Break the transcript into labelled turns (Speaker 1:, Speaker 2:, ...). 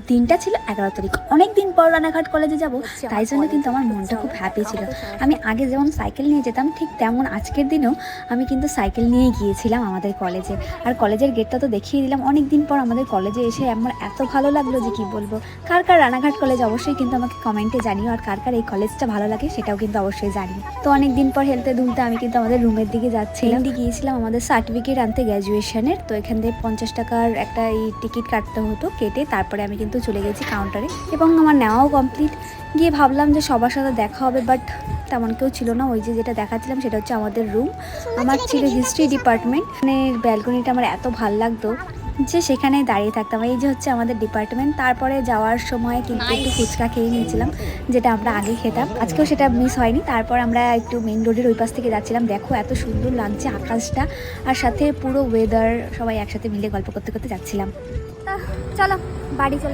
Speaker 1: দিনটা ছিল 11 তারিখ, অনেক দিন পর রানাঘাট কলেজে যাব, তাই জন্য কিন্তু আমার মনটা খুব হ্যাপি ছিল। আমি আগে যেমন সাইকেল নিয়ে যেতাম, ঠিক তেমন আজকের দিনেও আমি কিন্তু সাইকেল নিয়ে গিয়েছিলাম আমাদের কলেজে। আর কলেজের গেটটা তো দেখিয়ে দিলাম। অনেক দিন পর আমাদের কলেজে এসে আমার এত ভালো লাগলো যে কি বলবো। কার কার রানাঘাট কলেজ অবশ্যই কিন্তু আমাকে কমেন্টে জানিও, আর কার কার এই কলেজটা ভালো লাগে সেটাও কিন্তু অবশ্যই জানিও। তো অনেক দিন পর হেলতে দুলতে আমি কিন্তু আমাদের রুমের দিকে যাচ্ছিলাম। গিয়েছিলাম আমাদের সার্টিফিকেট আনতে গ্র্যাজুয়েশনের। তো এখান থেকে 50 টাকার একটা এই টিকিট কাটতে হতো, কেটে তারপরে আমি কিন্তু চলে গেছি কাউন্টারে এবং আমার নেওয়াও কমপ্লিট। গিয়ে ভাবলাম যে সবার সাথে দেখা হবে, বাট তেমন কেউ ছিল না। ওই যে যেটা দেখাচ্ছিলাম সেটা হচ্ছে আমাদের রুম। আমার ছিল হিস্ট্রি ডিপার্টমেন্ট। মানে ব্যালকনিটা আমার এত ভাল লাগতো যে সেখানে দাঁড়িয়ে থাকতাম। এই যে হচ্ছে আমাদের ডিপার্টমেন্ট। তারপরে যাওয়ার সময় কিন্তু একটু ফুচকা খেয়ে নিয়েছিলাম, যেটা আমরা আগে খেতাম। আজকেও সেটা মিস হয়নি। তারপর আমরা একটু মেইন রোডের ওই পাশ থেকে যাচ্ছিলাম। দেখো এত সুন্দর লাগছে আকাশটা, আর সাথে পুরো ওয়েদার, সবাই একসাথে মিলে গল্প করতে করতে যাচ্ছিলাম। চলো বাড়ি চলে